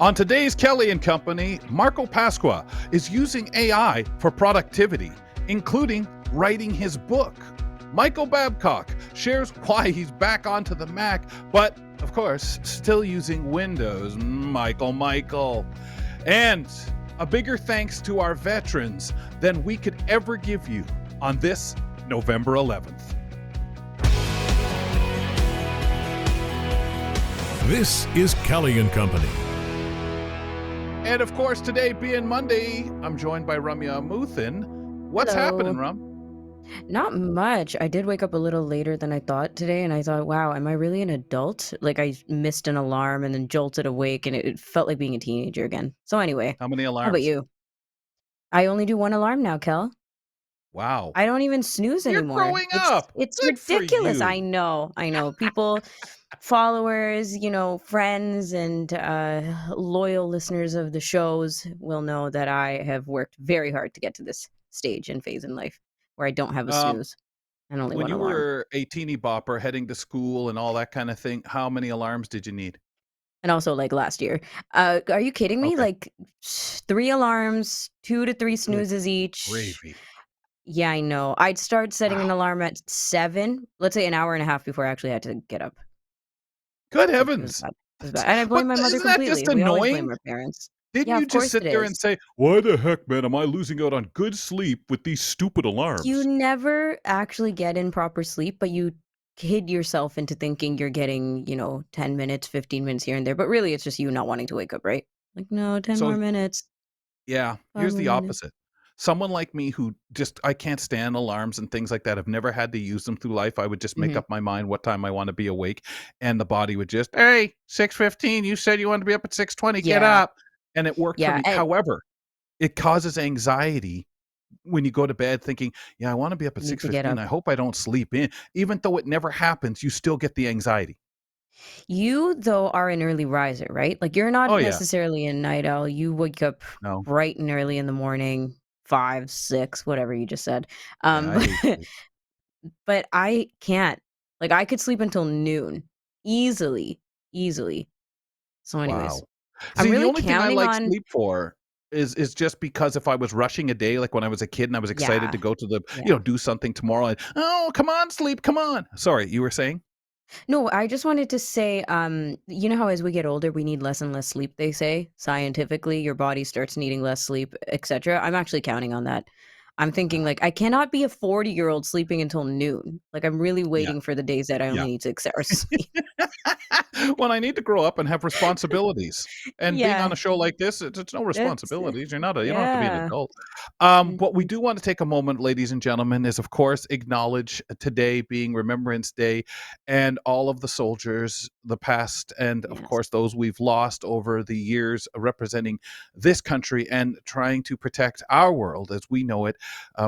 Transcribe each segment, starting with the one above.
On today's Kelly and Company, Marco Pasqua is using AI for productivity, including writing his book. Michael Babcock shares why he's back onto the Mac, but of course, still using Windows. Michael. And a bigger thanks to our veterans than we could ever give you on this November 11th. This is Kelly and Company. And of course, today being Monday, I'm joined by Ramya Muthan. What's Hello. happening, Ram? Not much. I did wake up a little later than I thought today, and I thought, wow, am I really an adult? Like I missed an alarm and then jolted awake, and it felt like being a teenager again. So anyway, How many how about alarms? you? I only do one alarm now, Kel. Wow. I don't even snooze You're anymore. growing It's up. it's Good for ridiculous. I you. know. People, followers, friends and loyal listeners of the shows will know that I have worked very hard to get to this stage and phase in life where I don't have a Um, snooze and only when one you alarm. were a teeny bopper heading to school and all that kind of thing, how many alarms did you need? And also, like, last year. Are you kidding me? Okay. Like, 3 alarms, 2 to 3 Good snoozes each. gravy. Yeah, I know. I'd start setting an Wow. alarm at 7, let's say an hour and a half before I actually had to get up. Good It was heavens. bad. It was bad. And I blame But my mother isn't that completely. just We always blame annoying? our parents. Didn't Yeah, you of just course sit it there and is. say, why the heck, man, am I losing out on good sleep with these stupid You alarms? never actually get in proper sleep, but you kid yourself into thinking you're getting, 10 minutes, 15 minutes here and there, but really it's just you not wanting to wake up, right? Like, "No, 10 So more minutes, yeah, 5 here's more the minutes." opposite. Someone like me who just I can't stand alarms and things like that. I've never had to use them through life. I would just make Mhm. up my mind what time I want to be awake, and the body would just, "Hey, 6:15, you said you wanted to be up at 6:20, get Yeah. up." And it worked for Yeah, me. However, it causes anxiety when you go to bed thinking, "Yeah, I want to be up at you need to get 6:15. up. I hope I don't sleep in." Even though it never happens, you still get the anxiety. You, though, are an early riser, right? Like, you're Oh not yeah. necessarily a night owl. You wake up No. bright and early in the morning, 5, 6, whatever you just said. Yeah, I hate But sleep. but I can't. Like, I could sleep until noon easily, easily. So anyways, Wow. I'm See, the really only thing I counting like on. sleep for is just because if I was rushing a day, like when I was a kid and I was excited Yeah, to go to the, yeah. do something tomorrow. And, oh, come on, sleep, come on. Sorry, you were saying? No, I just wanted to say, you know how as we get older, we need less and less sleep, they say scientifically, your body starts needing less sleep, etc. I'm actually counting on that. I'm thinking like I cannot be a 40-year-old sleeping until noon. Like I'm really Yeah, waiting for the days that I yeah. only need 6 hours of sleep. When I need to grow up and have responsibilities. And being on Yeah, a show like this, it's no that's responsibilities. You don't have to be an yeah. adult. What we Mhm. do want to take a moment, ladies and gentlemen, is of course acknowledge today being Remembrance Day and all of the soldiers, the past, and of Yes. course those we've lost over the years representing this country and trying to protect our world as we know it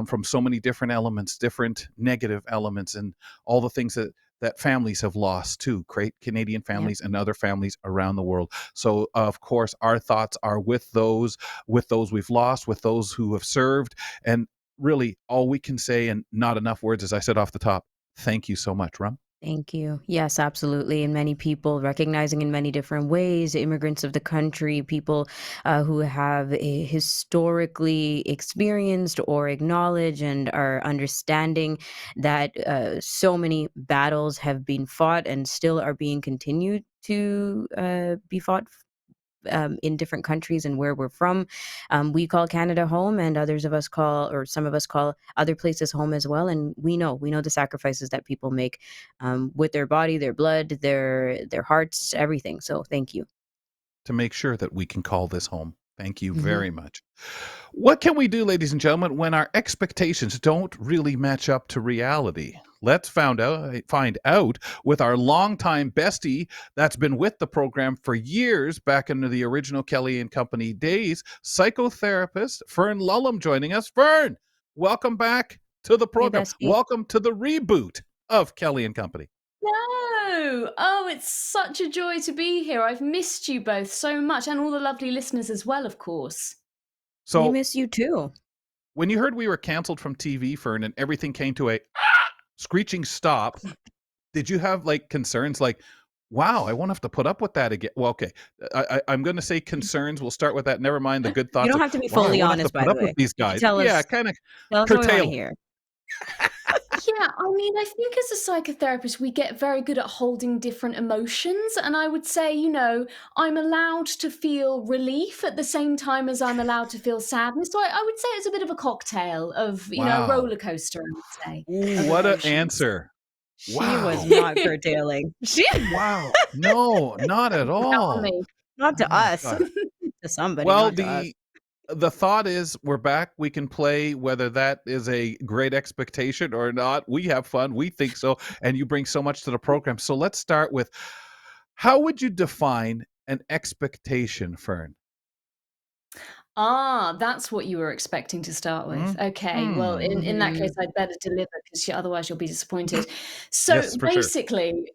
from so many different elements, different negative elements, and all the things that families have lost too, great Canadian Yep. families and other families around the world. So of course our thoughts are with those we've lost, with those who have served, and really all we can say, and not enough words as I said off the top, thank you so much, Rum. Thank you. Yes, absolutely. And many people recognizing in many different ways, immigrants of the country, people who have historically experienced or acknowledge and are understanding that so many battles have been fought and still are being continued to be fought in different countries and where we're from. We call Canada home, and others of us call, or some of us call other places home as well. And we know the sacrifices that people make with their body, their blood, their hearts, everything. So thank you. To make sure that we can call this home. Thank you Hmm. very much. What can we do, ladies and gentlemen, when our expectations don't really match up to reality? Let's find out with our longtime bestie that's been with the program for years, back into the original Kelly and Company days, psychotherapist Fern Lulham joining us. Fern, welcome back to the Hey, program. bestie. Welcome to the reboot of Kelly and Company. No! Oh, it's such a joy to be here. I've missed you both so much, and all the lovely listeners as well, of course. We So, miss you too. when you heard we were canceled from TV, Fern, and everything came to a screeching stop, did you have like concerns like, Wow, I won't have to put up with that again. Well, okay. I'm going to say concerns. We'll start with that. Never mind the good You thoughts don't of, have to be wow, I fully won't have to honest, by put the up with way. these You can guys. Yeah, kind of tell us what we want to curtail it. hear. Yeah, I mean, I think as a psychotherapist, we get very good at holding different emotions. And I would say, I'm allowed to feel relief at the same time as I'm allowed to feel sadness. So I would say it's a bit of a cocktail of, a Wow. roller coaster, I would say, Ooh, of what an emotions. answer. She was Wow. not curtailing. She Wow. No, not at Not on all. me. not Oh to my us. God. To somebody, Well, not to us. the thought is we're back. We can play whether that is a great expectation or not. We have fun. We think so. And you bring so much to the program. So let's start with, how would you define an expectation, Fern? Ah, that's what you were expecting to start with. Okay, well, Hmm. in that case, Mhm. I'd better deliver because otherwise you'll be disappointed. So Yes, for sure. basically,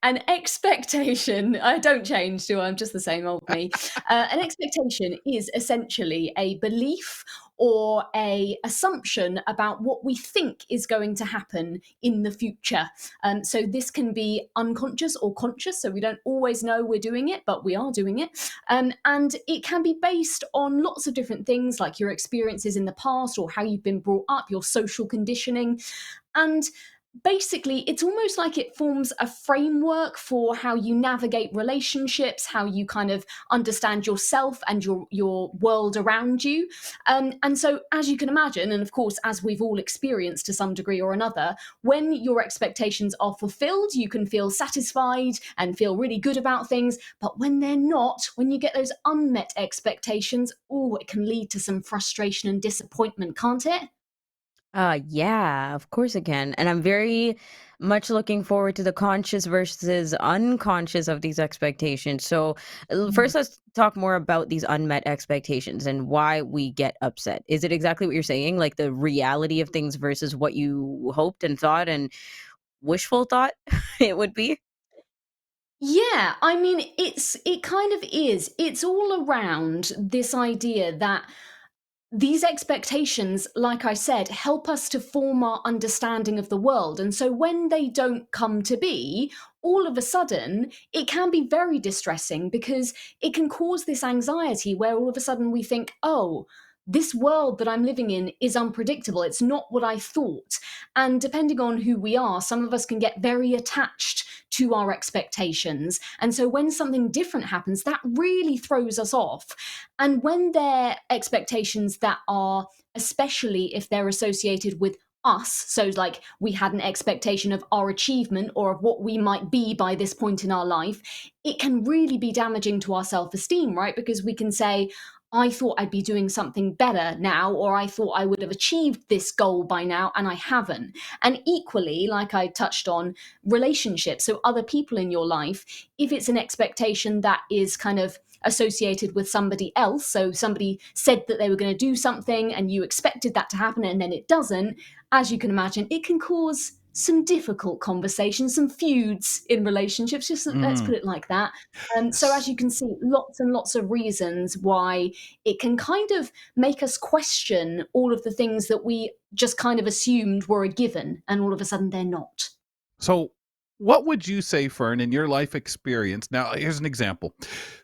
an expectation, I don't change, do I? I'm just the same old me. An expectation is essentially a belief or a assumption about what we think is going to happen in the future. So this can be unconscious or conscious, so we don't always know we're doing it, but we are doing it. And it can be based on lots of different things like your experiences in the past or how you've been brought up, your social conditioning. And basically, it's almost like it forms a framework for how you navigate relationships, how you kind of understand yourself and your world around you. And so, as you can imagine, and of course, as we've all experienced to some degree or another, when your expectations are fulfilled, you can feel satisfied and feel really good about things. But when they're not, when you get those unmet expectations, oh, it can lead to some frustration and disappointment, can't it? Yeah, of course it can. And I'm very much looking forward to the conscious versus unconscious of these expectations. So, first, let's talk more about these unmet expectations and why we get upset. Is it exactly what you're saying? Like the reality of things versus what you hoped and thought and wishful thought it would be? Yeah, I mean, it kind of is. It's all around this idea that these expectations, like I said, help us to form our understanding of the world. And so when they don't come to be, all of a sudden, it can be very distressing because it can cause this anxiety where all of a sudden we think, oh, this world that I'm living in is unpredictable. It's not what I thought. And depending on who we are, some of us can get very attached to our expectations. And so when something different happens, that really throws us off. And when they're expectations that are, especially if they're associated with us, so like we had an expectation of our achievement or of what we might be by this point in our life, it can really be damaging to our self esteem, right? Because we can say, I thought I'd be doing something better now, or I thought I would have achieved this goal by now, and I haven't. And equally, like I touched on, relationships, so other people in your life, if it's an expectation that is kind of associated with somebody else. So somebody said that they were going to do something and you expected that to happen and then it doesn't. As you can imagine, it can cause some difficult conversations, some feuds in relationships. Just let's Mm. put it like that. So as you can see, lots and lots of reasons why it can kind of make us question all of the things that we just kind of assumed were a given, and all of a sudden they're not. So, what would you say, Fern, in your life experience? Now, here's an example.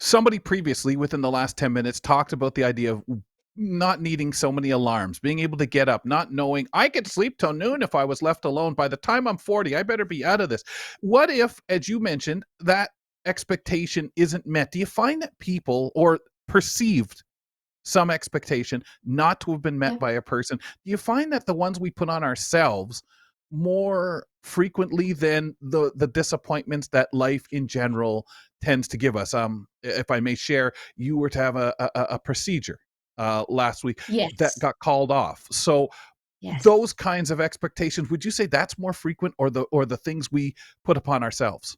Somebody previously, within the last 10 minutes, talked about the idea of not needing so many alarms, being able to get up, not knowing I could sleep till noon if I was left alone. By the time I'm 40, I better be out of this. What if, as you mentioned, that expectation isn't met? Do you find that people or perceived some expectation not to have been met Yeah. by a person? Do you find that the ones we put on ourselves more frequently than the disappointments that life in general tends to give us? If I may share, you were to have a procedure last week that Yes. got called off. So Yes. those kinds of expectations, would you say that's more frequent, or the things we put upon ourselves?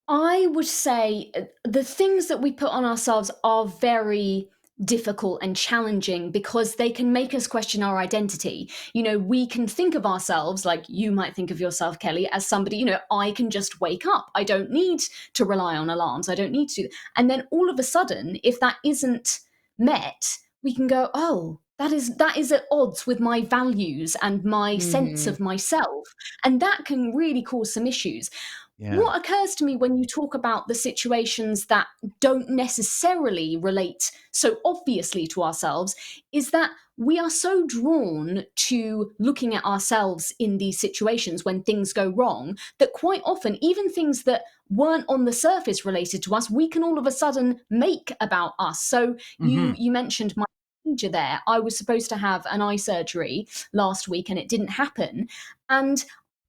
I would say the things that we put on ourselves are very difficult and challenging because they can make us question our identity. We can think of ourselves, like you might think of yourself, Kelly, as somebody, I can just wake up. I don't need to rely on alarms. I don't need to. And then all of a sudden, if that isn't met, we can go, oh, that is at odds with my values and my sense Mhm. of myself. And that can really cause some issues. Yeah. what occurs to me when you talk about the situations that don't necessarily relate so obviously to ourselves is that we are so drawn to looking at ourselves in these situations when things go wrong that quite often, even things that weren't on the surface related to us, we can all of a sudden make about us. So Hmm. you mentioned my procedure there. I was supposed to have an eye surgery last week and it didn't happen. And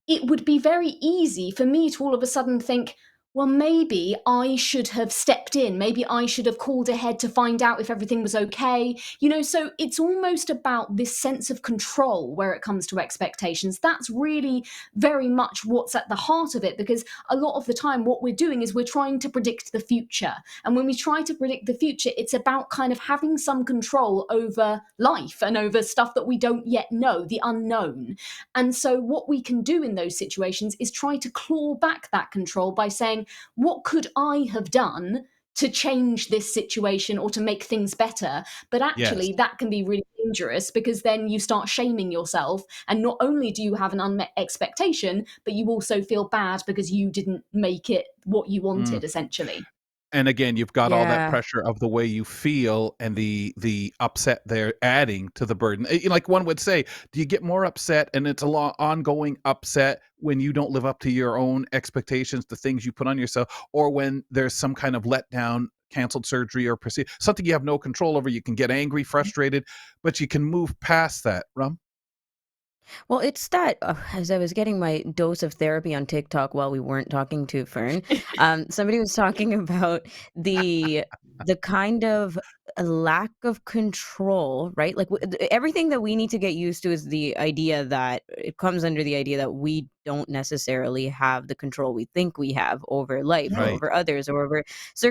it would be very easy for me to all of a sudden think, well, maybe I should have stepped in. Maybe I should have called ahead to find out if everything was okay. So it's almost about this sense of control where it comes to expectations. That's really very much what's at the heart of it, because a lot of the time, what we're doing is we're trying to predict the future. And when we try to predict the future, it's about kind of having some control over life and over stuff that we don't yet know, the unknown. And so, what we can do in those situations is try to claw back that control by saying, what could I have done to change this situation or to make things better? But Yes. actually, that can be really dangerous, because then you start shaming yourself. And not only do you have an unmet expectation, but you also feel bad because you didn't make it what you Mm. wanted, essentially. And again, you've got all that Yeah. pressure of the way you feel and the upset they're adding to the burden. Like one would say, do you get more upset and it's a ongoing upset when you don't live up to your own expectations, the things you put on yourself, or when there's some kind of letdown, canceled surgery or something you have no control over? You can get angry, frustrated, but you can move past that. Rum? Well, it's that as I was getting my dose of therapy on TikTok while we weren't talking to Fern, somebody was talking about the the kind of a lack of control, right? Like everything that we need to get used to is the idea that it comes under the idea that we don't necessarily have the control we think we have over life or Yeah, Right. over others or over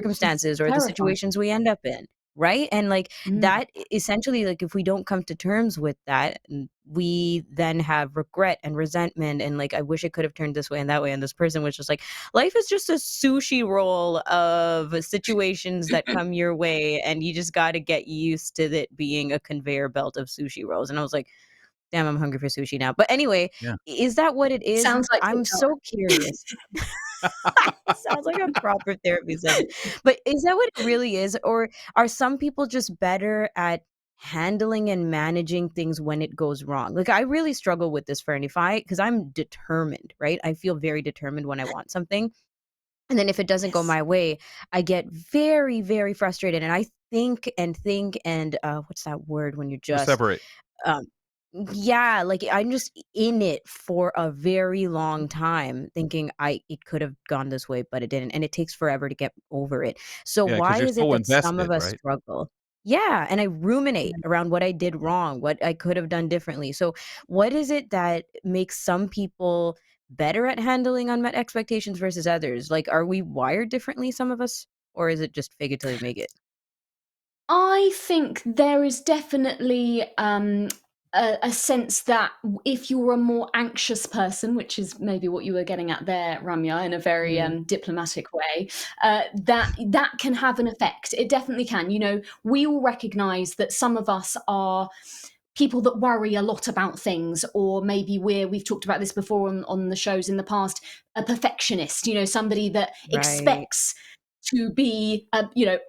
which is circumstances or the terrifying. situations we end up in. Right. And like Mm. that essentially, like if we don't come to terms with that, we then have regret and resentment and like I wish it could have turned this way and that way. And this person was just like, life is just a sushi roll of situations that come your way, and you just got to get used to it being a conveyor belt of sushi rolls. And I was like, damn, I'm hungry for sushi now. But anyway, Yeah. is that what it is? Sounds like I'm TikTok. so curious. Sounds like a proper therapy session. But is that what it really is? Or are some people just better at handling and managing things when it goes wrong? Like I really struggle with this, Fern. Because I'm determined, right? I feel very determined when I want something. And then if it doesn't go Yes. my way, I get very, very frustrated. And I think and what's that word when you're just Perseverate. um, yeah, like I'm just in it for a very long time thinking it could have gone this way, but it didn't. And it takes forever to get over it. So Yeah, why because you're is it so that some of invested, us right? struggle? Yeah, and I ruminate around what I did wrong, what I could have done differently. So what is it that makes some people better at handling unmet expectations versus others? Like are we wired differently, some of us, or is it just fake it till you make it? I think there is definitely a sense that if you're a more anxious person, which is maybe what you were getting at there, Ramya, in a very Mm, diplomatic way, that can have an effect. It definitely can. We all recognise that some of us are people that worry a lot about things, or maybe we've talked about this before on the shows in the past, a perfectionist, somebody that right. expects to be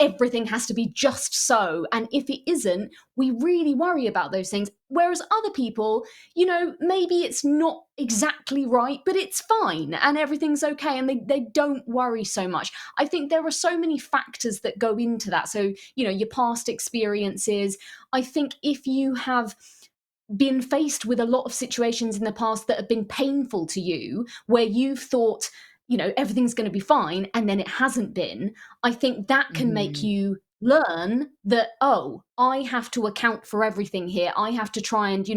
everything has to be just so, and if it isn't, we really worry about those things. Whereas other people, maybe it's not exactly right, but it's fine and everything's okay, and they don't worry so much. I think there are so many factors that go into that. So your past experiences. I think if you have been faced with a lot of situations in the past that have been painful to you, where you've thought, everything's going to be fine, and then it hasn't been, I think that can make Mhm. you learn that, oh, I have to account for everything here. I have to try and,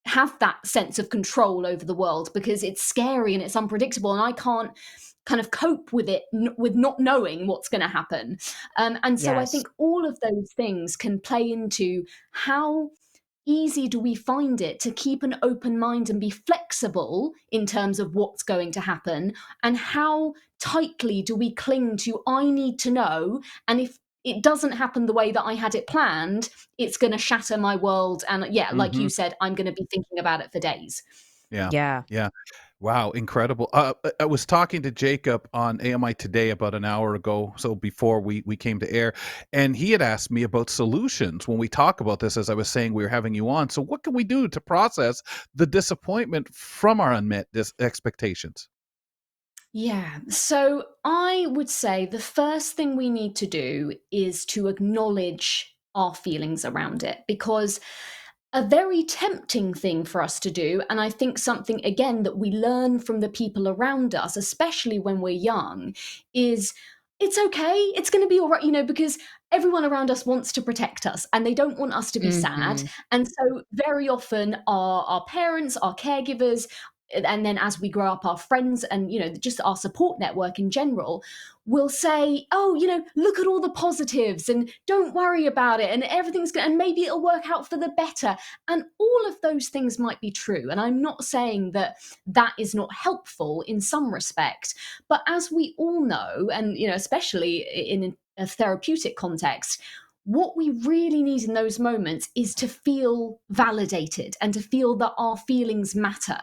have that sense of control over the world, because it's scary and it's unpredictable, and I can't kind of cope with it, with not knowing what's going to happen. And so I Yes. think all of those things can play into how easy do we find it to keep an open mind and be flexible in terms of what's going to happen, and how tightly do we cling to I need to know, and if it doesn't happen the way that I had it planned, it's going to shatter my world, and yeah, like you Mhm. said, I'm going to be thinking about it for days. Yeah. Yeah. Yeah. Wow, incredible. I was talking to Jacob on AMI Today about an hour ago, so before we came to air, and he had asked me about solutions when we talk about this, as I was saying we were having you on. So what can we do to process the disappointment from our unmet expectations? Yeah. So I would say the first thing we need to do is to acknowledge our feelings around it, because a very tempting thing for us to do, and I think something again that we learn from the people around us, especially when we're young, is it's okay, it's going to be all right, because everyone around us wants to protect us and they don't want us to be sad. Mhm. And so very often our parents, our caregivers, and then as we grow up, our friends and just our support network in general will say, oh, look at all the positives and don't worry about it and everything's good and maybe it'll work out for the better. And all of those things might be true. And I'm not saying that that is not helpful in some respect. But as we all know, and especially in a therapeutic context, what we really need in those moments is to feel validated and to feel that our feelings matter.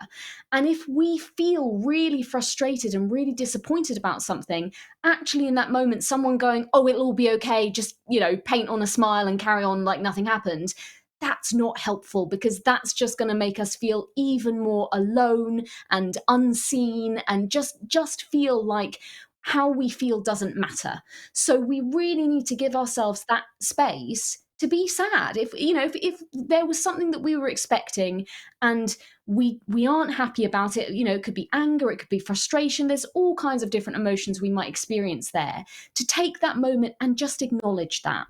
And if we feel really frustrated and really disappointed about something, actually in that moment, someone going, oh, it'll all be okay, just, paint on a smile and carry on like nothing happened, that's not helpful, because that's just going to make us feel even more alone and unseen and just feel like how we feel doesn't matter. So we really need to give ourselves that space to be sad. If there was something that we were expecting and we aren't happy about it, it could be anger, it could be frustration, there's all kinds of different emotions we might experience there. To take that moment and just acknowledge that.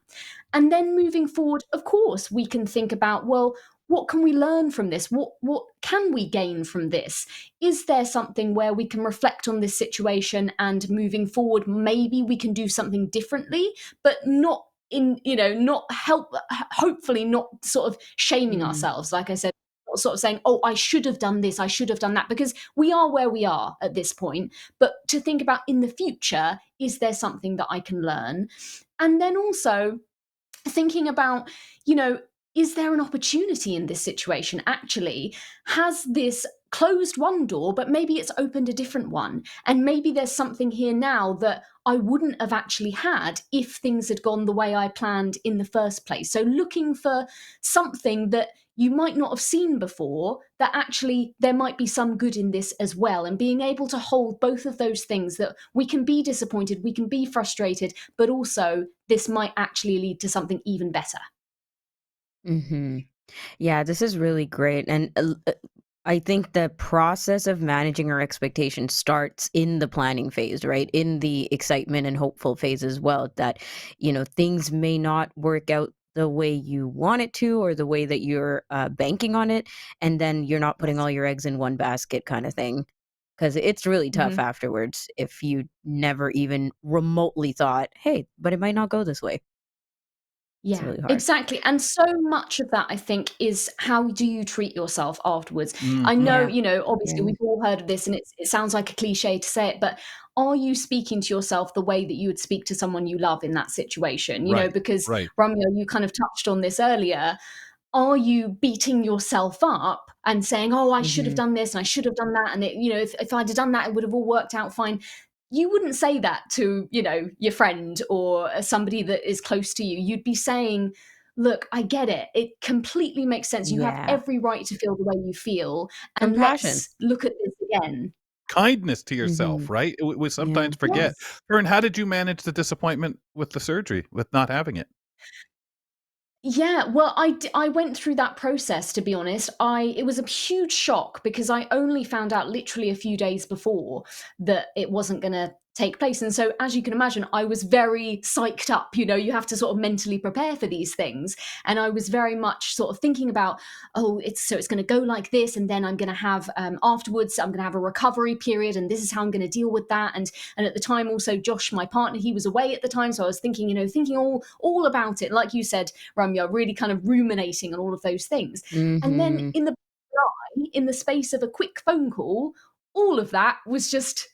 And then moving forward, of course, we can think about, well, what can we learn from this? What can we gain from this? Is there something where we can reflect on this situation and moving forward, maybe we can do something differently, but not not help, hopefully not sort of shaming Mm. ourselves. Like I said, not sort of saying, oh, I should have done this, I should have done that, because we are where we are at this point. But to think about in the future, is there something that I can learn? And then also, thinking about, is there an opportunity in this situation? Actually, has this closed one door, but maybe it's opened a different one? And maybe there's something here now that I wouldn't have actually had if things had gone the way I planned in the first place. So looking for something that you might not have seen before, that actually there might be some good in this as well, and being able to hold both of those things, that we can be disappointed, we can be frustrated, but also this might actually lead to something even better. Mhm. Yeah, this is really great. And I think the process of managing our expectations starts in the planning phase, right? In the excitement and hopeful phase as well, that, things may not work out the way you want it to or the way that you're banking on it. And then you're not putting Yes. all your eggs in one basket kind of thing. Because it's really tough Mhm. afterwards if you never even remotely thought, hey, but it might not go this way. It's Yeah, really hard. exactly. And so much of that, I think, is how do you treat yourself afterwards? I know, Mhm. Yeah. obviously Yeah. we've all heard of this and it sounds like a cliche to say it, but are you speaking to yourself the way that you would speak to someone you love in that situation? Right, Because right. Romeo, you kind of touched on this earlier. Are you beating yourself up and saying, "Oh, I should have Mhm. done this and I should have done that, and if I'd have done that, it would have all worked out fine." You wouldn't say that to, your friend or somebody that is close to you. You'd be saying, "Look, I get it. It completely makes sense. You have Yeah. every right to feel the way you feel, and Compassion. let's look at this again." Kindness to yourself, Mhm. right? We sometimes Yeah. forget. Yes. Fern, how did you manage the disappointment with the surgery, with not having it? Yeah, well, I went through that process, to be honest. I It was a huge shock because I only found out literally a few days before that it wasn't gonna take place, and so, as you can imagine, I was very psyched up. You have to sort of mentally prepare for these things, and I was very much sort of thinking about, "Oh, it's gonna go like this, and then I'm gonna have, afterwards, I'm gonna have a recovery period, and this is how I'm gonna deal with that," and at the time, also, Josh, my partner, he was away at the time, so I was thinking, thinking all about it. Like you said, Ramya, really kind of ruminating on all of those things. And then Mhm. in the space of a quick phone call, all of that was just,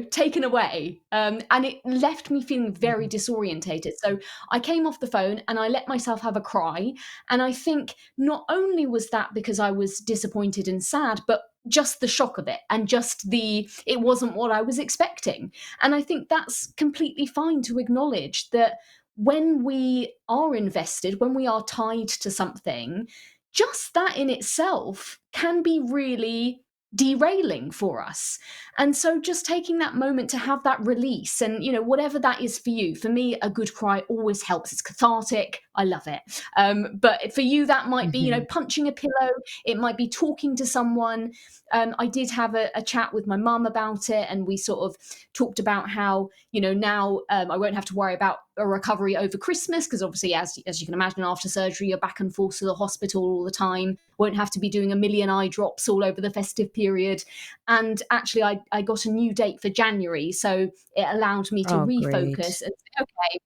taken away. And it left me feeling very Mhm. disorientated. So I came off the phone and I let myself have a cry. And I think not only was that because I was disappointed and sad, but just the shock of it and just it wasn't what I was expecting. And I think that's completely fine to acknowledge that when we are invested, when we are tied to something, just that in itself can be really derailing for us. And so just taking that moment to have that release, and whatever that is for you. For me, a good cry always helps. It's cathartic. I love it. But for you, that might be Hmm. punching a pillow. It might be talking to someone. I did have a chat with my mum about it, and we sort of talked about how now I won't have to worry about a recovery over Christmas, because obviously, as you can imagine, after surgery you're back and forth to the hospital all the time. Won't have to be doing a million eye drops all over the festive period. And actually, I got a new date for January, so it allowed me to Oh, refocus great. and say, okay,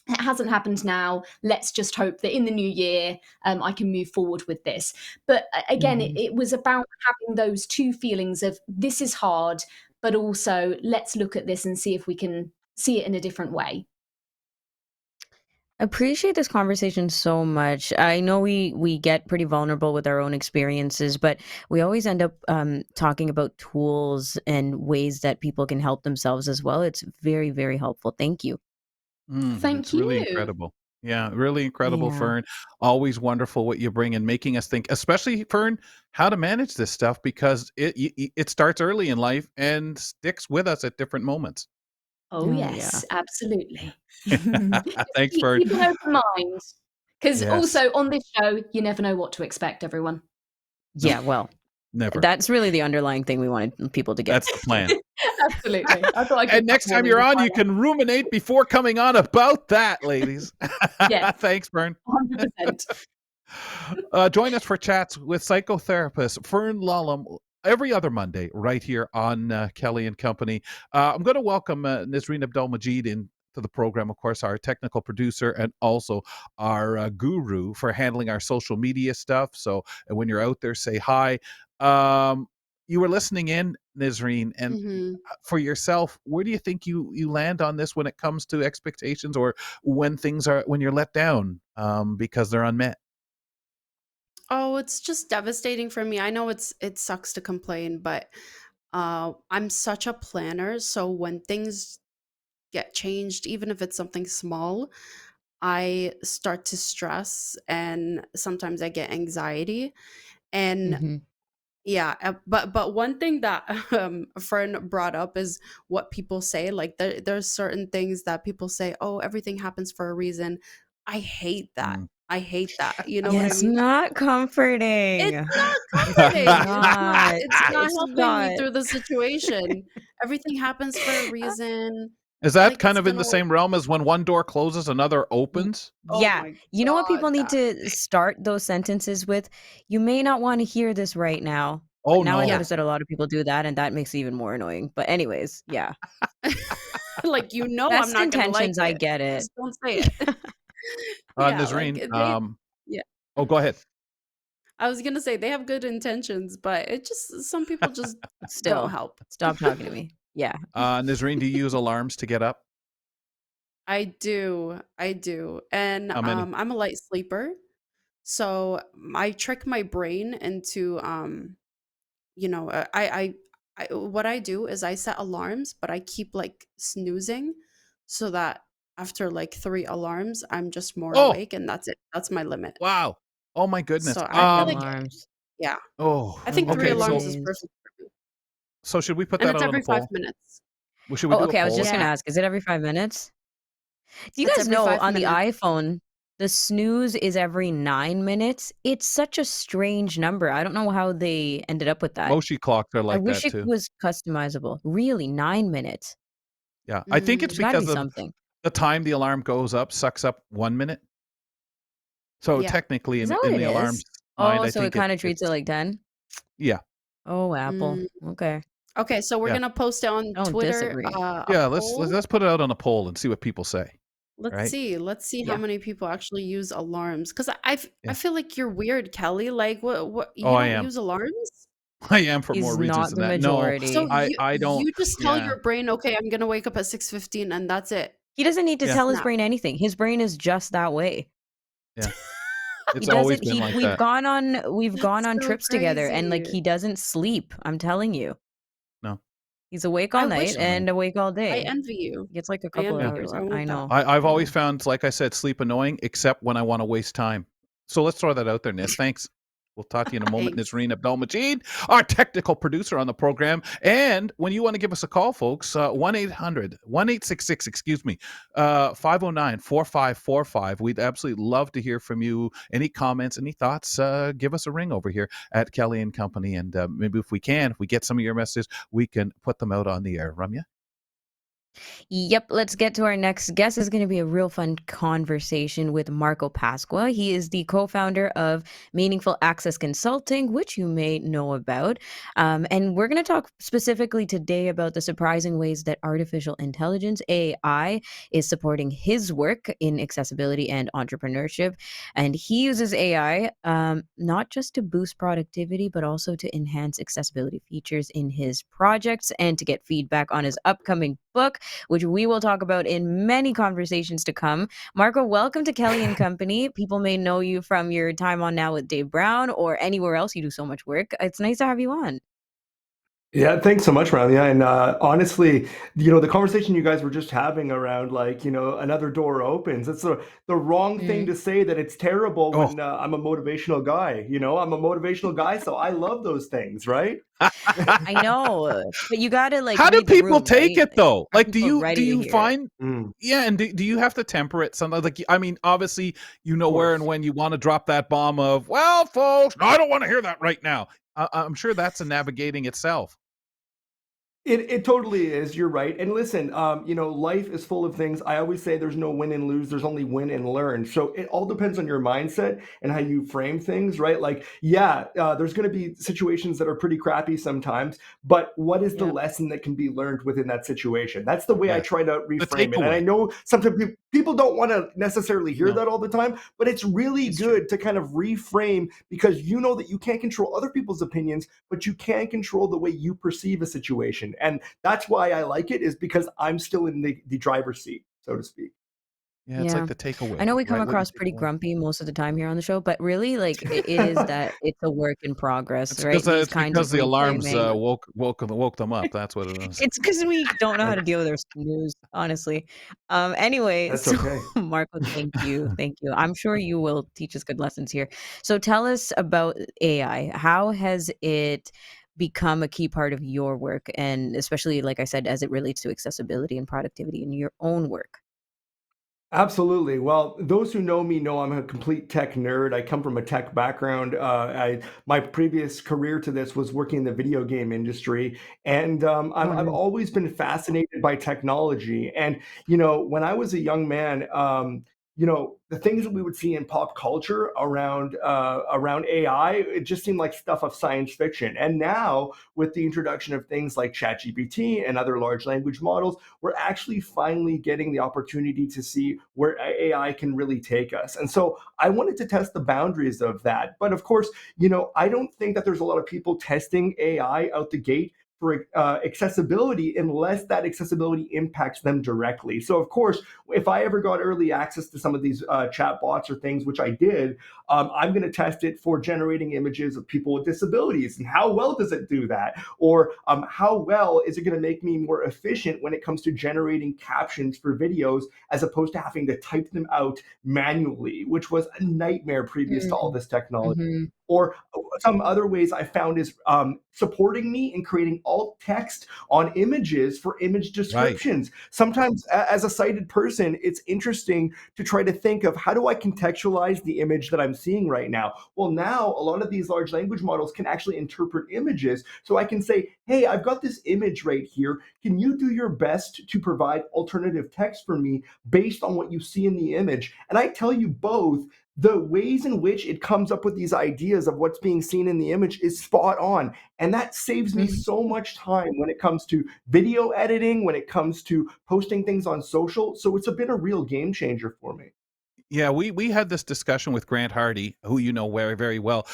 it hasn't happened now. Let's just hope that in the new year, I can move forward with this. But again, Hmm. it was about having those two feelings of this is hard, but also let's look at this and see if we can see it in a different way. Appreciate this conversation so much. I know we get pretty vulnerable with our own experiences, but we always end up talking about tools and ways that people can help themselves as well. It's very, very helpful. Thank you. It's Thank really you. incredible. Yeah, really incredible, Yeah. Fern. Always wonderful what you bring and making us think, especially Fern, how to manage this stuff because it starts early in life and sticks with us at different moments. Oh, Oh, yeah. yes, absolutely. Just Thanks, Fern. keep an open mind, because Yes. also on this show, you never know what to expect, everyone. Yeah, well, Never. that's really the underlying thing we wanted people to get. That's the plan. Absolutely. I thought I'd give And that next time warning you're on, before you I can ruminate before coming on about that, ladies. Yes, Thanks, Fern. 100%. Join us for chats with psychotherapist Fern Lulham every other Monday right here on Kelly and Company. I'm going to welcome Nisreen Abdul-Majid in to the program, of course, our technical producer and also our guru for handling our social media stuff. So when you're out there, say hi. Um, you were listening in, Nisreen, and Mhm. for yourself, where do you think you land on this when it comes to expectations or when you're let down because they're unmet? Oh, it's just devastating for me. I know it sucks to complain, but I'm such a planner, so when things get changed, even if it's something small, I start to stress and sometimes I get anxiety. And Hmm. yeah, but one thing that a friend brought up is what people say. Like there's certain things that people say, "Oh, everything happens for a reason." I hate that. Mm. I hate that. You know Yeah, what I it's mean? not comforting. It's not It's comforting. not. It's not It's helping me not. through the situation. Everything happens for a reason. Is that Like kind it's of in gonna the same realm as when one door closes, another Y- opens? oh Yeah. my You know what god, people need that to start those sentences with? You may not want to hear this right now. But Oh now I yeah. notice no. that a lot of people do that, and that makes it even more annoying. But anyways, yeah. Like I'm Best not gonna like intentions, I it. get it. Just don't say it. Yeah, like Nazreen, they yeah. oh, go ahead. I was gonna say they have good intentions, but it just some people just don't Still, help. stop talking to me. Yeah. Nazreen, do you use alarms to get up? I do. And How many? I'm a light sleeper. So I trick my brain into what I do is I set alarms, but I keep like snoozing so that after like 3 alarms, I'm just more Oh, awake and that's it. That's my limit. wow. Oh my goodness. So I I hate feel like, alarms. yeah, Oh, I I think love three okay. those alarms So, is days. perfect for me. should we put And that it's out on a every five poll? minutes. Well, should we Oh, do a okay. I was just poll? gonna Yeah, ask, is it every 5 minutes? Do you it's guys every know five on the minutes. iPhone, the snooze is every 9 minutes? It's such a strange number. I don't know how they ended up with that. Moshi clocks are I like wish that it too. was customizable. Really, 9 minutes. Yeah. I think it's Mm, There's got to be because of something. the time the alarm goes up sucks up 1 minute. So yeah. technically Is that what in it the is? alarm's mind, Oh, I so it think kind of treats it it's, like 10? yeah. Oh, Apple. Mm. Okay. Okay, so we're Yeah. gonna post it on Don't Twitter, disagree. a Yeah. poll. Let's put it out on a poll and see what people say. Right. Let's see how Yeah. many people actually use alarms. Because I Yeah. feel like you're weird, Kelly. Like what Oh, you I don't am. use alarms? I am for more He's reasons not than the that. No, So majority. I don't. you just tell Yeah. your brain, okay, I'm gonna wake up at 6:15 and that's it. He doesn't need to Yeah. tell his Snap. brain anything. His brain is just that way. Yeah. It's He always doesn't been he like we've that. gone That's on so trips together, and, like, crazy. he doesn't sleep, I'm telling you. No. He's awake I all wish night So no. and awake all I day. envy you. He gets, like, a I couple of envy Yeah. hours you. I in. I want that. know. I've Yeah. always found, like I said, sleep annoying, except when I want to waste time. So let's throw that out there, Nis. Thanks. We'll talk to you in a moment. Thanks. Nisreen Abdel-Majid, our technical producer on the program. And when you want to give us a call, folks, 1-800-1866, excuse me, 509-4545. We'd absolutely love to hear from you. Any comments, any thoughts, give us a ring over here at Kelly and Company. And maybe if we get some of your messages, we can put them out on the air. Ramya? Yep, let's get to our next guest. This is going to be a real fun conversation with Marco Pasqua. He is the co-founder of Meaningful Access Consulting, which you may know about. And we're going to talk specifically today about the surprising ways that artificial intelligence, AI, is supporting his work in accessibility and entrepreneurship. And he uses AI not just to boost productivity, but also to enhance accessibility features in his projects and to get feedback on his upcoming book, which we will talk about in many conversations to come. Marco, welcome to Kelly and Company. People may know you from your time on Now with Dave Brown or anywhere else you do so much work. It's nice to have you on. Yeah, thanks so much, Ramya. And honestly, the conversation you guys were just having around, like, another door opens. It's the wrong thing Mm. to say that it's terrible Oh. when I'm a motivational guy. I'm a motivational guy, so I love those things, right? I know, but you gotta like How do read the people room, take right? it though? Are Like, do people you do ready to you hear it? find? Mm, of Yeah, and do you have to temper it sometimes? Like, I mean, obviously, where and course. when you want to drop that bomb of, well, folks, no, I don't want to hear that right now. I'm sure that's a navigating itself. It totally is. You're right. And listen, life is full of things. I always say there's no win and lose. There's only win and learn. So it all depends on your mindset and how you frame things, right? Like, yeah, there's going to be situations that are pretty crappy sometimes, but what is the Yep. lesson that can be learned within that situation? That's the way I Yeah, try to the reframe it. And I takeaway. know sometimes people don't want to necessarily hear No, that all the time, but it's really It's true. good to kind of reframe because you know that you can't control other people's opinions, but you can control the way you perceive a situation. And that's why I like it, is because I'm still in the driver's seat, so to speak. yeah, it's like Yeah. the I know takeaway, we come right? What you across take pretty away. grumpy most of the time here on the show, but really, like, it is that it's a work in progress, right? These It's kinds of because the alarms reframing. woke them up. That's what it is. It's because we don't know how That- to deal with our snooze, honestly. Anyway, that's so okay. Marco, thank you, thank you. I'm sure you will teach us good lessons here. So tell us about AI. How has it become a key part of your work, and especially, like I said, as it relates to accessibility and productivity in your own work? Absolutely. Well, those who know me know I'm a complete tech nerd. I come from a tech background. My previous career to this was working in the video game industry, and Oh, I've nice. always been fascinated by technology. And when I was a young man, the things that we would see in pop culture around AI, it just seemed like stuff of science fiction. And now, with the introduction of things like ChatGPT and other large language models, we're actually finally getting the opportunity to see where AI can really take us. And so I wanted to test the boundaries of that. But of course, I don't think that there's a lot of people testing AI out the gate for accessibility unless that accessibility impacts them directly. So, of course, if I ever got early access to some of these chat bots or things, which I did, I'm going to test it for generating images of people with disabilities. And how well does it do that? Or how well is it going to make me more efficient when it comes to generating captions for videos as opposed to having to type them out manually, which was a nightmare previous to all Mm, this technology. mhm, Or some other ways I found is supporting me in creating alt text on images for image Right. descriptions. Sometimes, as a sighted person, it's interesting to try to think of how do I contextualize the image that I'm seeing right now. Well, now a lot of these large language models can actually interpret images. So I can say, hey, I've got this image right here. Can you do your best to provide alternative text for me based on what you see in the image? And I tell you both, the ways in which it comes up with these ideas of what's being seen in the image is spot on. And that saves me mhm. so much time when it comes to video editing, when it comes to posting things on social. So it's been a real game changer for me. Yeah, we had this discussion with Grant Hardy, who you know very, very well.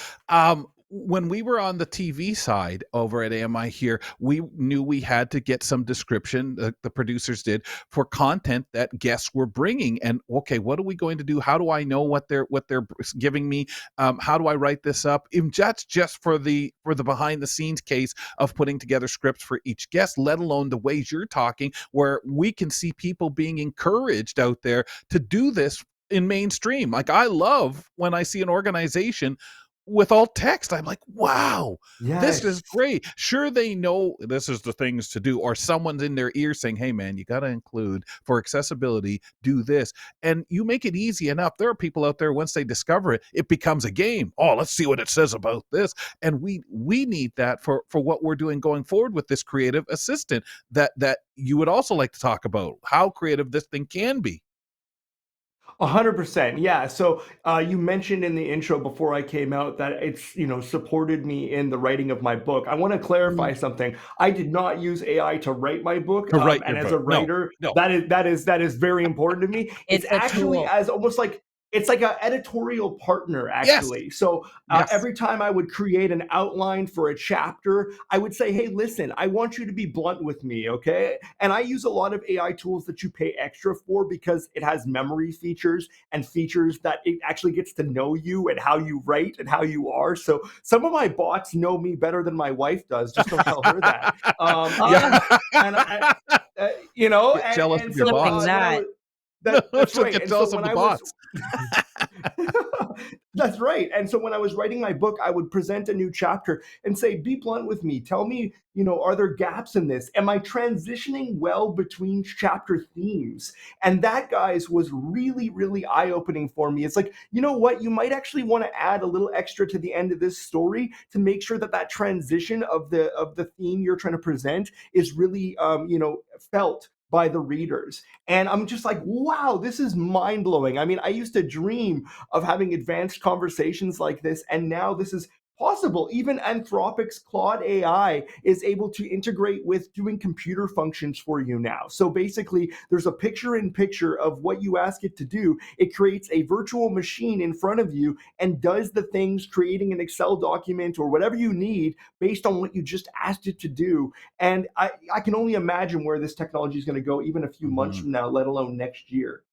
when we were on the TV side over at AMI here, we knew we had to get some description, the producers did, for content that guests were bringing. And okay, what are we going to do? How do I know what they're giving me? How do I write this up? If that's just for the behind the scenes case of putting together scripts for each guest, let alone the ways you're talking, where we can see people being encouraged out there to do this in mainstream. Like, I love when I see an organization with all text. I'm like, wow, this is Yes. great. Sure, they know this is the things to do, or someone's in their ear saying, hey man, you got to include for accessibility, do this. And you make it easy enough. There are people out there, once they discover it, it becomes a game. Oh, let's see what it says about this. And we need that for what we're doing going forward with this creative assistant that you would also like to talk about, how creative this thing can be. 100%. Yeah. So you mentioned in the intro before I came out that it's, supported me in the writing of my book. I want to clarify Mm. something. I did not use AI to write my book. To write your And as a book. No, writer, no. that is very important to me. It's It's a actually tool. as almost like it's like an editorial partner, Yes. actually. So Yes. every time I would create an outline for a chapter, I would say, hey, listen, I want you to be blunt with me, okay? And I use a lot of AI tools that you pay extra for because it has memory features and features that it actually gets to know you and how you write and how you are. So some of my bots know me better than my wife does. Just don't tell her that. Yeah. Get jealous of And your so Flipping bots. when I that. was that's She'll right. get And so jealous of when the I was bots. That's right. And so when I was writing my book, I would present a new chapter and say, be blunt with me. Tell me, are there gaps in this? Am I transitioning well between chapter themes? And that, guys, was really, really eye opening for me. It's like, you know what? You might actually want to add a little extra to the end of this story to make sure that that transition of the theme you're trying to present is really, felt by the readers. And I'm just like, wow, this is mind blowing. I mean, I used to dream of having advanced conversations like this, and now this is possible. Even Anthropic's Claude AI is able to integrate with doing computer functions for you now. So basically, there's a picture in picture of what you ask it to do. It creates a virtual machine in front of you and does the things, creating an Excel document or whatever you need based on what you just asked it to do. And I can only imagine where this technology is going to go even a few months Mhm. from now, let alone next year.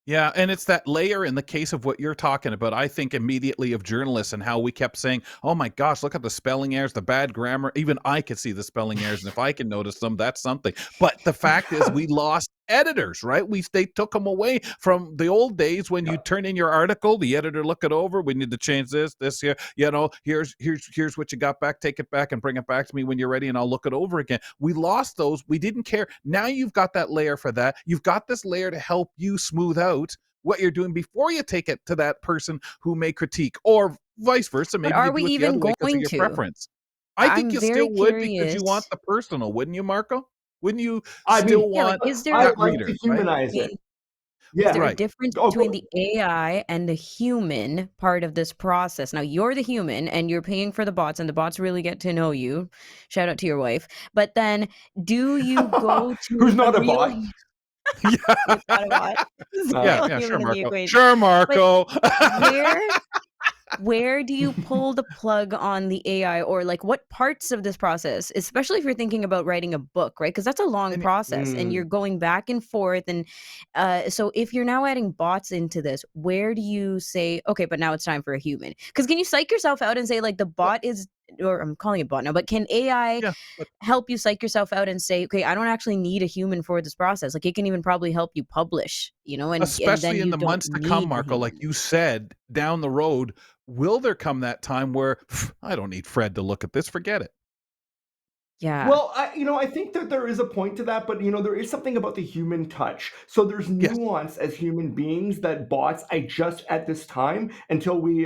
Yeah, and it's that layer in the case of what you're talking about. I think immediately of journalists and how we kept saying, "Oh my gosh, look at the spelling errors, the bad grammar." Even I could see the spelling errors, and if I can notice them, that's something. But the fact is, we lost editors, right? They took them away from the old days when you Yeah. turn in your article, the editor look it over. We need to change this here. Here's what you got back. Take it back and bring it back to me when you're ready, and I'll look it over again. We lost those. We didn't care. Now you've got that layer for that. You've got this layer to help you smooth out what you're doing before you take it to that person who may critique, or vice versa. But Maybe you are we do it the even other way because of going your to? preference. I think I'm you very still would, because you want curious. the personal, wouldn't you, Marco? Wouldn't you I mean, still Yeah, like, want is there I a that would like to reader, right? humanize it. is there Yeah. a Right. difference Oh, between the AI and the human part of this process? Now, you're the human and you're paying for the bots, and the bots really get to know you. Shout out to your wife. But then, do you go who's to a not a real bot? Yeah. It's not a bot. It's a Yeah, real yeah, sure, human in the Marco. equation. Sure, But Marco. where where do you pull the plug on the AI, or like what parts of this process, especially if you're thinking about writing a book, right? Because that's a long And process and you're Mm. going back and forth. And so if you're now adding bots into this, where do you say, okay, but now it's time for a human? Because can you psych yourself out and say, like, the well, bot is, or I'm calling it bot now, but can AI yeah, but help you psych yourself out and say, okay, I don't actually need a human for this process? Like, it can even probably help you publish, and then especially in you the don't months to come, need the Marco, like human. you said, down the road, will there come that time where I don't need Fred to look at this, forget it. Yeah. Well, I think that there is a point to that, but there is something about the human touch. So there's Yes. nuance as human beings that bots adjust at this time until we,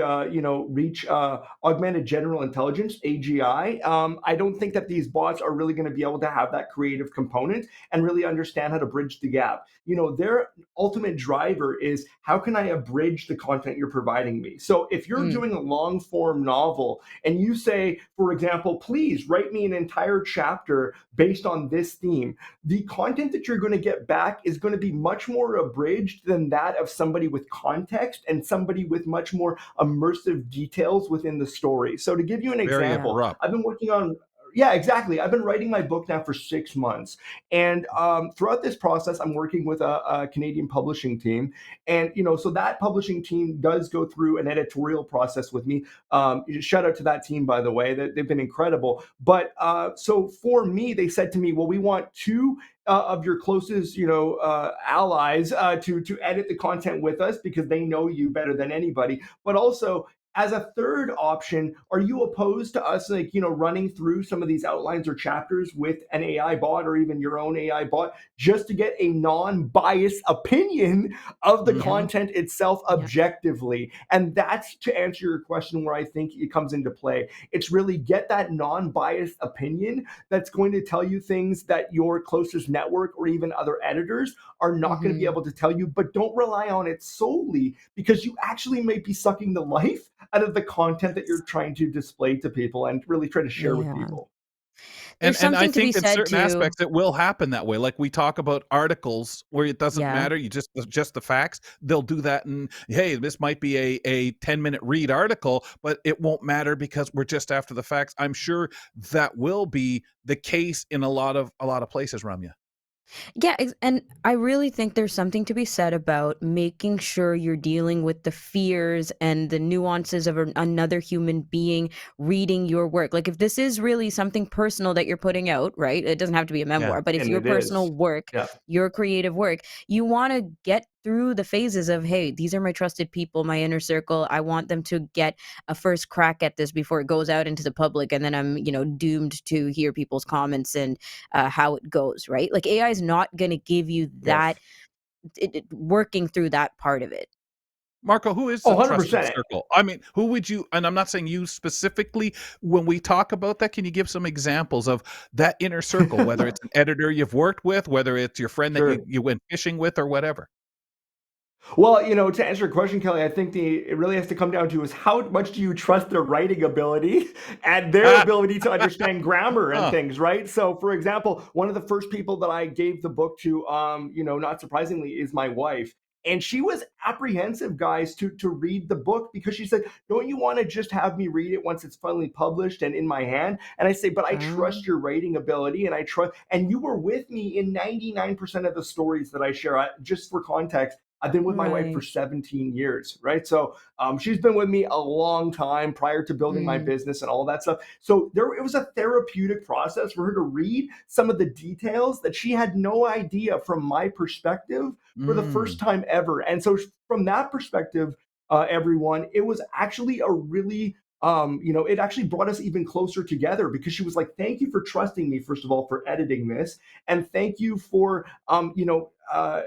reach augmented general intelligence (AGI). I don't think that these bots are really going to be able to have that creative component and really understand how to bridge the gap. Their ultimate driver is, how can I abridge the content you're providing me? So if you're Mm. doing a long form novel and you say, for example, please write me an entire chapter based on this theme, the content that you're going to get back is going to be much more abridged than that of somebody with context and somebody with much more immersive details within the story. So to give you an Very Yeah. example, abrupt. I've been working on yeah, exactly. I've been writing my book now for 6 months, and throughout this process, I'm working with a Canadian publishing team, and so that publishing team does go through an editorial process with me. Shout out to that team, by the way; they've been incredible. But so for me, they said to me, "Well, we want two." Of your closest, allies to edit the content with us because they know you better than anybody. But also, as a third option, are you opposed to us like, running through some of these outlines or chapters with an AI bot or even your own AI bot just to get a non-biased opinion of the Yeah. Mhm. content itself Yeah. objectively? And that's to answer your question where I think it comes into play. It's really get that non-biased opinion that's going to tell you things that your closest network or even other editors are not going to be Hmm. able to tell you, but don't rely on it solely because you actually may be sucking the life out of the content that you're trying to display to people and really try to share with Yeah. people. There's And I something to be think in said certain too. aspects, it will happen that way. Like we talk about articles where it doesn't Yeah. matter, you just the facts. They'll do that, and hey, this might be a 10-minute read article, but it won't matter because we're just after the facts. I'm sure that will be the case in a lot of places, Ramya. Yeah, and I really think there's something to be said about making sure you're dealing with the fears and the nuances of another human being reading your work. Like, if this is really something personal that you're putting out, right? It doesn't have to be a Yeah. memoir, but if And your it is. personal work, Yeah. your creative work, you want to get through the phases of, hey, these are my trusted people, my inner circle. I want them to get a first crack at this before it goes out into the public, and then I'm, doomed to hear people's comments and how it goes, right? Like AI is not going to give you Yes. that working through that part of it. Marco, who is Oh, the trusted 100%. circle? I mean, who would you, and I'm not saying you specifically, when we talk about that, can you give some examples of that inner circle, whether it's an editor you've worked with, whether it's your friend that you, Sure. you went fishing with or whatever? Well, to answer your question, Kelly, I think it really has to come down to is how much do you trust their writing ability and their Ah, ability to understand grammar and huh. things, right? So, for example, one of the first people that I gave the book to, not surprisingly, is my wife. And she was apprehensive, guys, to read the book because she said, "Don't you want to just have me read it once it's finally published and in my hand?" And I say, "But I trust Um, your writing ability, and I trust, and you were with me in 99% of the stories that I share." Just for context, I've been with my wife for right. 17 years, right? So she's been with me a long time prior to building my Mm, business and all that stuff. So it was a therapeutic process for her to read some of the details that she had no idea from my perspective for the first Mm. time ever. And so from that perspective, everyone, it was actually a really it actually brought us even closer together because she was like, "Thank you for trusting me, first of all, for editing this, and thank you for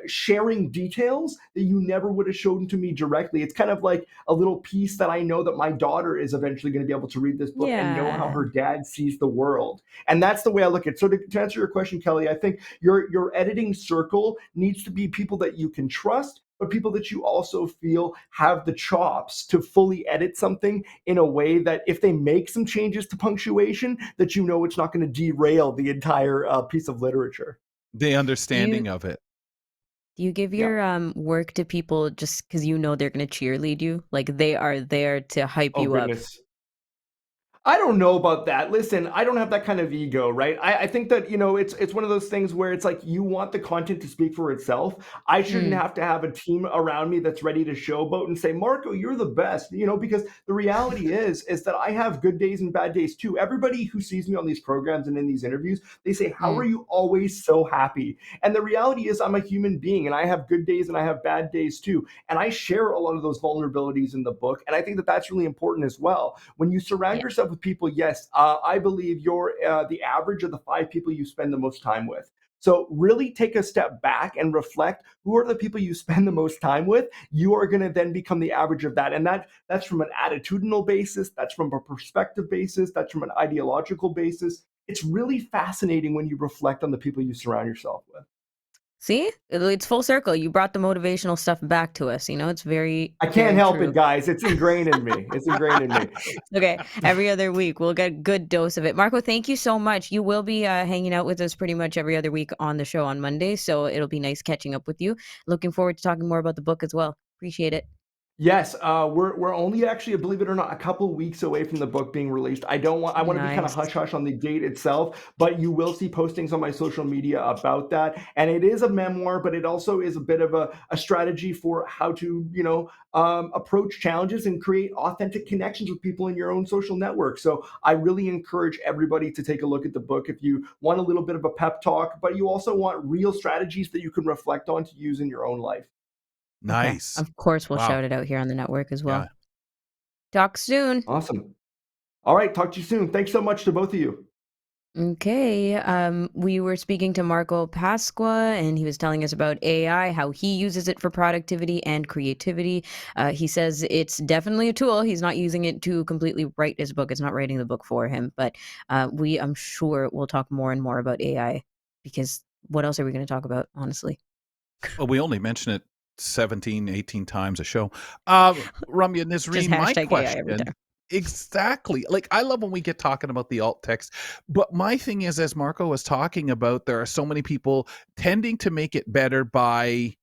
sharing details that you never would have shown to me directly." It's kind of like a little piece that I know that my daughter is eventually going to be able to read this book and know how yeah. her dad sees the world. And that's the way I look at it. So to answer your question, Kelly, I think your editing circle needs to be people that you can trust, but people that you also feel have the chops to fully edit something in a way that if they make some changes to punctuation, that it's not going to derail the entire piece of literature. The Do you understanding of it. do you give Yeah. your work to people just because you know they're going to cheerlead you? Like they are there to hype Oh you up. goodness. I don't know about that. Listen, I don't have that kind of ego, right? I think that it's one of those things where it's like you want the content to speak for itself. I shouldn't Mm. have to have a team around me that's ready to showboat and say, "Marco, you're the best," because the reality is that I have good days and bad days too. Everybody who sees me on these programs and in these interviews, they say, "How are Mm. you always so happy?" And the reality is I'm a human being and I have good days and I have bad days too. And I share a lot of those vulnerabilities in the book, and I think that that's really important as well. When you surround Yeah. yourself with people, yes, I believe you're the average of the 5 people you spend the most time with. So really take a step back and reflect who are the people you spend the most time with. You are going to then become the average of that. And that's from an attitudinal basis, that's from a perspective basis, that's from an ideological basis. It's really fascinating when you reflect on the people you surround yourself with. See? It's full circle. You brought the motivational stuff back to us, it's very, I can't very help it, true. guys. It's ingrained in me. It's ingrained in me. Okay, every other week, we'll get a good dose of it. Marco, thank you so much. You will be, hanging out with us pretty much every other week on the show on Monday, so it'll be nice catching up with you. Looking forward to talking more about the book as well. Appreciate it. Yes, we're only actually, believe it or not, a couple weeks away from the book being released. I want to be kind of Nice. hush hush on the date itself, but you will see postings on my social media about that. And it is a memoir, but it also is a bit of a strategy for how to, approach challenges and create authentic connections with people in your own social network. So I really encourage everybody to take a look at the book if you want a little bit of a pep talk, but you also want real strategies that you can reflect on to use in your own life. Okay. Nice. Of course, we'll Wow. shout it out here on the network as Yeah. well. Talk soon. Awesome. All right, talk to you soon. Thanks so much to both of you. Okay. We were speaking to Marco Pasqua, and he was telling us about AI, how he uses it for productivity and creativity. He says it's definitely a tool. He's not using it to completely write his book. It's not writing the book for him. But I'm sure, we'll talk more and more about AI, because what else are we going to talk about, honestly? Well, we only mention it 17, 18 times a show. Ramya Just Nazreen, my hashtag AI every question time. exactly. Like, I love when we get talking about the alt text, but my thing is, as Marco was talking about, there are so many people tending to make it better by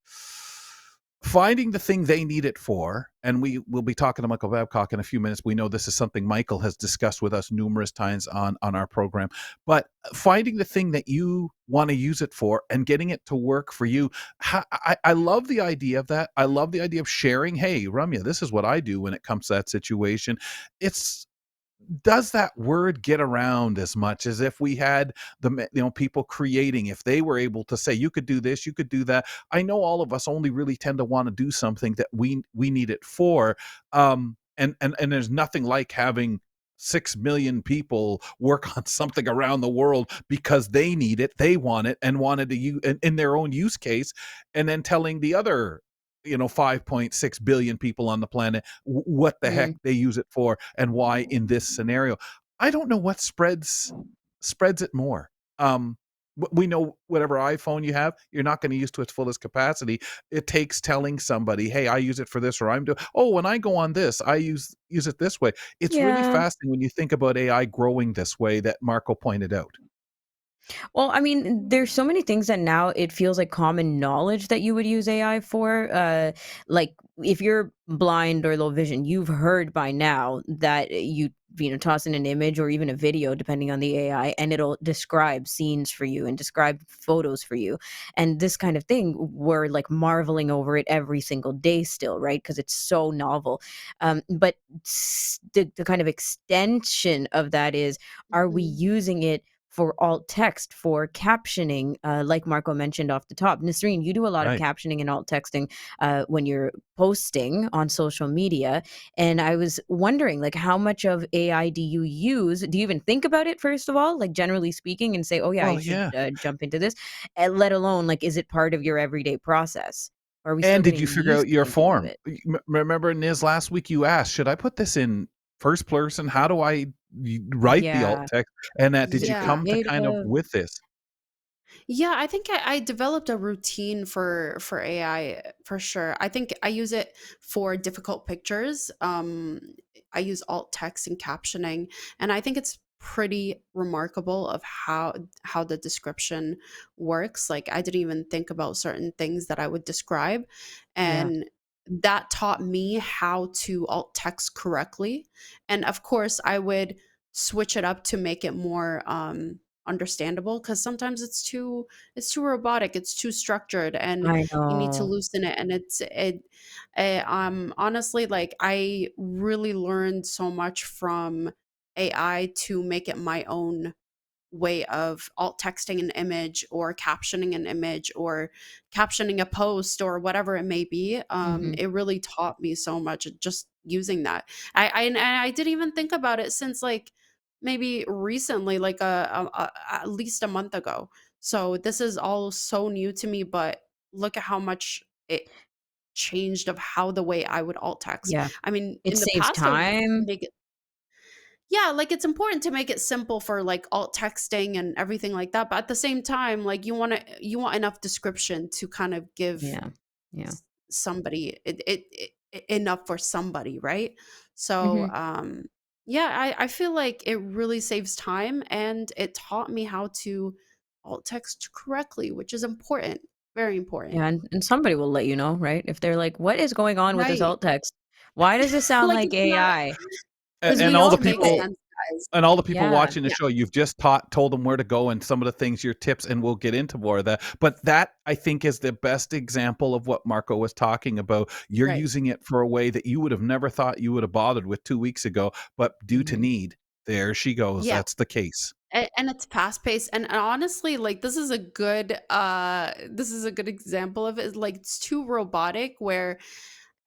finding the thing they need it for. And we will be talking to Michael Babcock in a few minutes. We know this is something Michael has discussed with us numerous times on our program, but finding the thing that you want to use it for and getting it to work for you. I love the idea of that. I love the idea of sharing. Hey, Ramya, this is what I do when it comes to that situation. It's, does that word get around as much as if we had people creating, if they were able to say, you could do this, you could do that. I know all of us only really tend to want to do something that we need it for. And there's nothing like having 6 million people work on something around the world because they need it, they want it, and wanted to use in their own use case, and then telling the other 5.6 billion people on the planet what the heck Mm, they use it for and why in this scenario. I don't know what spreads it more. We know whatever iPhone you have, you're not going to use to its fullest capacity. It takes telling somebody, hey, I use it for this, or I'm doing, oh, when I go on this, I use it this way. It's really yeah. fascinating when you think about AI growing this way that Marco pointed out. Well, I mean, there's so many things that now it feels like common knowledge that you would use AI for. Like, if you're blind or low vision, you've heard by now that toss in an image or even a video, depending on the AI, and it'll describe scenes for you and describe photos for you. And this kind of thing, we're like marveling over it every single day still, right? Because it's so novel. But the kind of extension of that is, are we Mhm. using it for alt text, for captioning, like Marco mentioned off the top? Nasreen, you do a lot of Right. captioning and alt texting when you're posting on social media. And I was wondering, like, how much of AI do you use? Do you even think about it, first of all, like generally speaking, and say, oh, yeah, I Well, should yeah. jump into this? And let alone, like, is it part of your everyday process? Or are we still And did getting you figure used out to your thinking of form? it? Remember, Niz, last week you asked, should I put this in first person? How do I write the alt Yeah. text? And that, Is did it you Yeah. come to kind of creative? with this? Yeah, I think I developed a routine for AI for sure. I think I use it for difficult pictures. I use alt text and captioning, and I think it's pretty remarkable of how the description works. Like, I didn't even think about certain things that I would describe, Yeah. and that taught me how to alt text correctly. And of course, I would switch it up to make it more understandable, because sometimes it's too robotic, it's too structured, and I you need to know. loosen it. And honestly, like, I really learned so much from AI to make it my own way of alt texting an image or captioning an image or captioning a post or whatever it may be. Hmm. It really taught me so much just using that. And I didn't even think about it since, like, maybe recently, like at least a month ago. So this is all so new to me, but look at how much it changed of how the way I would alt text. Yeah. I mean, It in the saves past, I would time. make it. Yeah, like it's important to make it simple for like alt texting and everything like that, but at the same time, like you want enough description to kind of give Yeah. Yeah. somebody enough for somebody, right? So Hmm. yeah, I feel like it really saves time, and it taught me how to alt text correctly, which is important, very important. Yeah, and somebody will let you know, right? If they're like, "What is going on with this Right. alt text? Why does this sound Like like it's not, AI?" Because And we all needs all the to make do it. people sense, guys. and all the people Yeah. watching the Yeah, show, you've just told them where to go and some of the things, your tips, and we'll get into more of that. But that I think is the best example of what Marco was talking about. You're right. using it for a way that you would have never thought you would have bothered with 2 weeks ago, but due to Mhm. need, there she goes. Yeah. That's the case. And it's fast paced, and honestly, like this is a good example of it. Like it's too robotic, where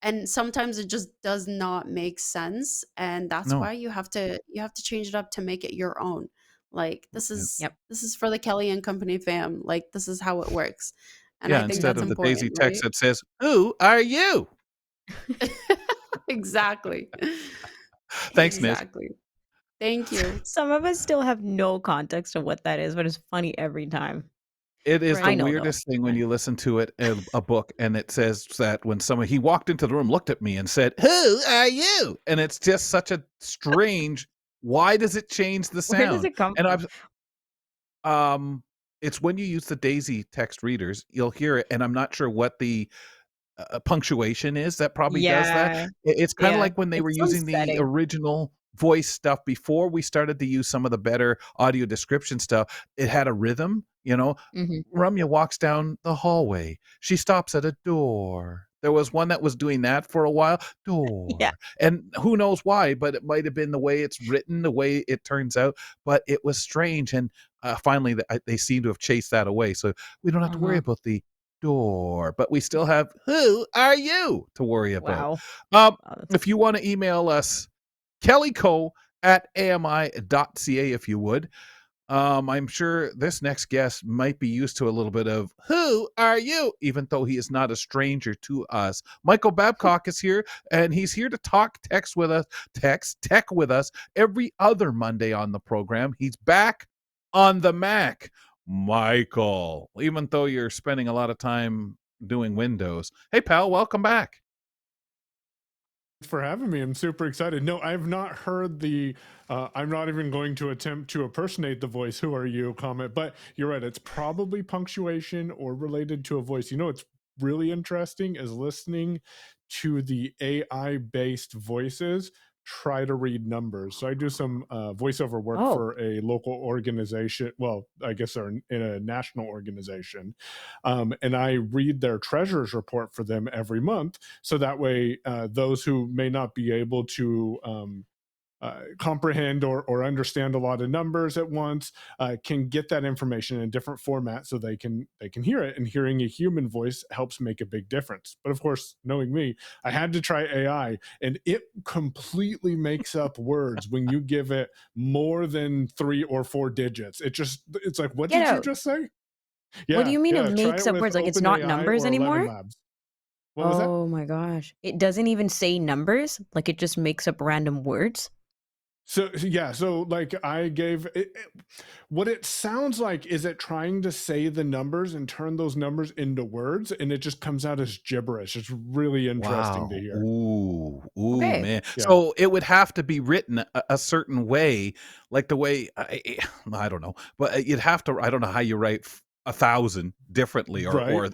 and sometimes it just does not make sense, and that's No. why you have to change it up to make it your own. Like Yeah. Yep. this is for the Kelly and Company fam. Like this is how it works, and I Yeah, think instead that's of Mhm. the Daisy important, text right? that says, "Who are you?" Exactly. Thanks, Nish. Exactly. Thank you. Some of us still have no context of what that is, but it's funny every time. It is the I Right. know though. weirdest thing when I you listen to it, a book, and it says that when someone he walked into the room, looked at me, and said, "Who are you?" And it's just such a strange. Why does it change the Where does sound? it come And from? I've it's when you use the Daisy text readers, you'll hear it, and I'm not sure what the punctuation is that probably does that. Yeah. It's kind of Yeah. like when they were It's some using the setting. original voice stuff before we started to use some of the better audio description stuff. It had a rhythm, you know. Mhm. Ramya walks down the hallway. She stops at a door. There was one that was doing that for a while. Yeah. Door. And who knows why, but it might have been the way it's written, the way it turns out. But it was strange. And finally, they seem to have chased that away. So we don't have to worry Uh-huh. about the door, but we still have who are you to worry about. Wow. Um, Wow, that's if you want to email us, kellyco at ami.ca, if you would. I'm sure this next guest might be used to a little bit of "Who are you?" even though he is not a stranger to us. Michael Babcock is here, and he's here to talk tech with us every other Monday on the program. He's back on the Mac. Michael, even though you're spending a lot of time doing Windows. Hey, pal, welcome back. For having me. I'm super excited. No, I've not heard the I'm not even going to attempt to impersonate the voice "Who are you?" comment, but you're right, it's probably punctuation or related to a voice. You know, it's really interesting is listening to the AI based voices try to read numbers. So I do some voiceover work Oh. for a local organization. Well, I guess they're in a national organization, and I read their treasurer's report for them every month, so that way those who may not be able to comprehend or understand a lot of numbers at once can get that information in a different format so they can hear it, and hearing a human voice helps make a big difference. But of course, knowing me, I had to try AI, and it completely makes up words when you give it more than 3 or 4 digits. It's like, what Get did you out. just say? What do Yeah, you mean it yeah, try makes it up with words? Like it's not OpenAI numbers or 11 anymore? Labs. What was that? Oh my gosh. It doesn't even say numbers? Like it just makes up random words? So yeah, so like I gave what it sounds like is it trying to say the numbers and turn those numbers into words, and it just comes out as gibberish. It's really interesting to Wow. hear. Ooh, Okay. man. Yeah. So it would have to be written a certain way, like the way I don't know, but you'd have to. I don't know how you write 1,000 differently or Right.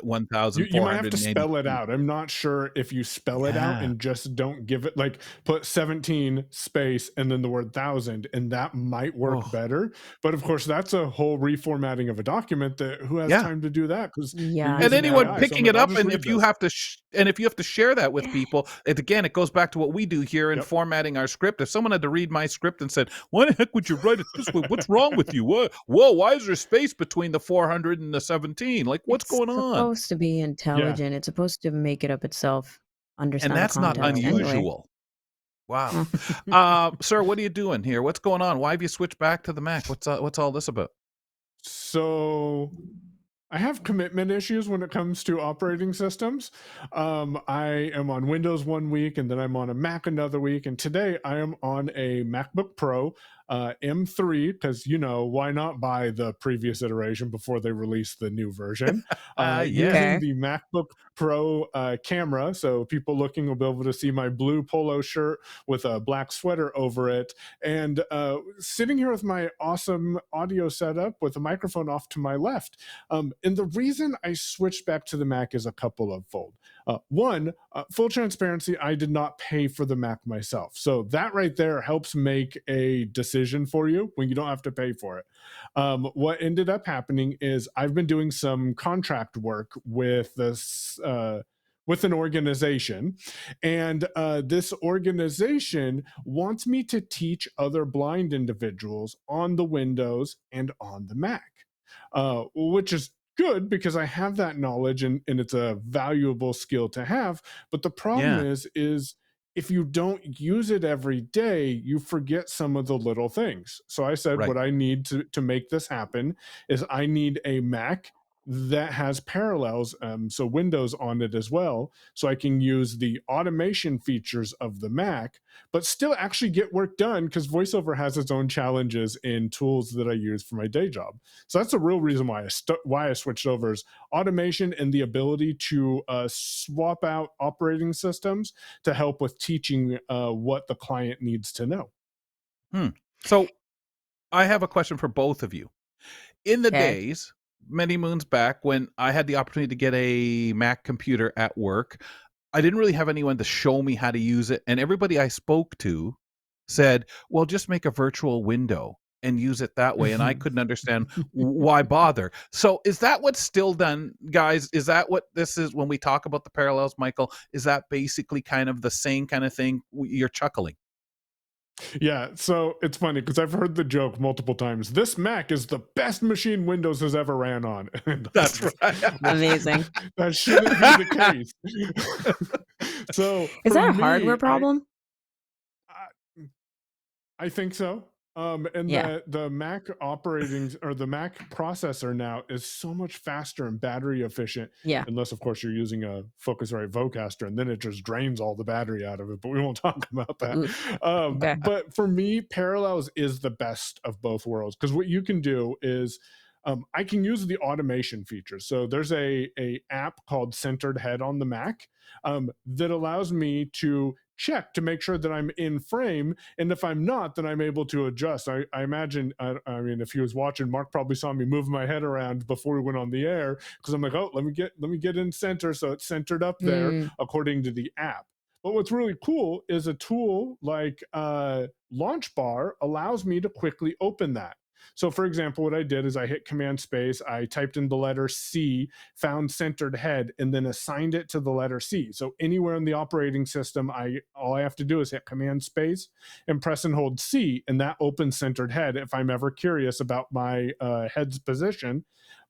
You might have to spell it 1,492. out. I'm not sure if you spell it out Yeah. and just don't give it like put 17 space and then the word thousand, and that might work Oh, better. But of course, that's a whole reformatting of a document that who has yeah. time to do that because you're Yeah, And using anyone AI. no. So I'm picking like, it I'll up, just and read if you this. have to share that with people, it goes back to what we do here in Yep. formatting our script. If someone had to read my script and said, "Why the heck would you write it this way? What's wrong with you? What? Whoa, why is there space between the 400 and the 17? Like, what's It's going on?" supposed to be Yeah. intelligent. It's supposed to make it up itself, And understand the that's not context No. anyway. unusual. Wow. Huh. Sir, what are you doing here? What's going on? Why have you switched back to the Mac? What's all this about? So I have commitment issues when it comes to operating systems. I am on Windows one week and then I'm on a Mac another week. And today I am on a MacBook Pro M3 because, why not buy the previous iteration before they release the new version? Yeah. Using Okay. the MacBook Pro camera. So people looking will be able to see my blue polo shirt with a black sweater over it. And sitting here with my awesome audio setup with a microphone off to my left. And the reason I switched back to the Mac is a couple of fold. One, full transparency, I did not pay for the Mac myself. So that right there helps make a decision for you when you don't have to pay for it. What ended up happening is I've been doing some contract work with this. With an organization, and this organization wants me to teach other blind individuals on the Windows and on the Mac, which is good because I have that knowledge and it's a valuable skill to have. But the problem Yeah. is if you don't use it every day, you forget some of the little things. So I said, Right. what I need to make this happen is I need a Mac that has parallels, so Windows on it as well, so I can use the automation features of the Mac, but still actually get work done because VoiceOver has its own challenges in tools that I use for my day job. So that's the real reason why I switched over is automation and the ability to swap out operating systems to help with teaching what the client needs to know. Hmm. So I have a question for both of you. In the Okay. days, many moons back, when I had the opportunity to get a Mac computer at work, I didn't really have anyone to show me how to use it. And everybody I spoke to said, well, just make a virtual window and use it that way. And I couldn't understand why bother. So is that what's still done, guys? Is that what this is when we talk about the parallels, Michael? Is that basically kind of the same kind of thing? You're chuckling. Yeah, so it's funny because I've heard the joke multiple times. This Mac is the best machine Windows has ever ran on. And That's right. Amazing. that shouldn't be the case. So Is for that a me, hardware problem? I think so. And Yeah. the Mac operating or the Mac processor now is so much faster and battery efficient, Yeah. unless of course you're using a Focusrite Vocaster, and then it just drains all the battery out of it. But we won't talk about that. Oof. Okay. But for me, Parallels is the best of both worlds because what you can do is I can use the automation feature. So there's a app called Centered Head on the Mac that allows me to check to make sure that I'm in frame. And if I'm not, then I'm able to adjust. I imagine, I mean, if he was watching, Mark probably saw me move my head around before we went on the air because I'm like, oh, let me get in center. So it's centered up there Mm, according to the app. But what's really cool is a tool like Launch Bar allows me to quickly open that. So, for example, what I did is I hit Command Space, I typed in the letter C, found Centered Head, and then assigned it to the letter C. So anywhere in the operating system, all I have to do is hit Command Space and press and hold C, and that opens Centered Head if I'm ever curious about my head's position.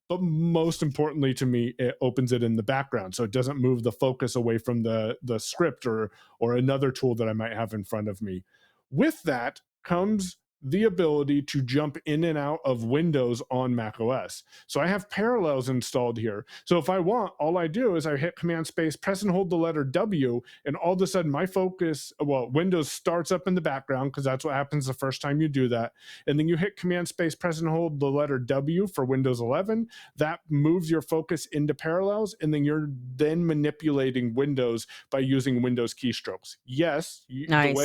But most importantly to me, it opens it in the background, so it doesn't move the focus away from the script or another tool that I might have in front of me. With that comes the ability to jump in and out of windows on Mac OS. So I have Parallels installed here. So if I want, all I do is I hit Command Space, press and hold the letter W, and all of a sudden my focus, well, Windows starts up in the background because that's what happens the first time you do that. And then you hit Command Space, press and hold the letter W for Windows 11. That moves your focus into Parallels, and then you're then manipulating Windows by using Windows keystrokes. Yes, nice.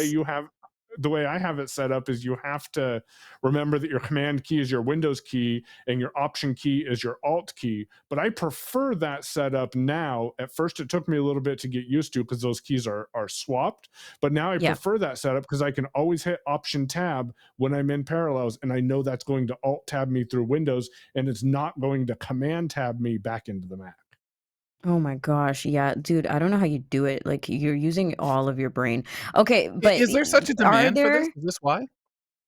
the way I have it set up is you have to remember that your command key is your Windows key and your option key is your alt key. But I prefer that setup now. At first, it took me a little bit to get used to because those keys are swapped. But now I Yeah. prefer that setup because I can always hit option tab when I'm in Parallels. And I know that's going to alt tab me through Windows and it's not going to command tab me back into the Mac. Oh my gosh. Yeah, dude, I don't know how you do it. Like you're using all of your brain. Okay, but Is there such a are demand for this? there Is this why?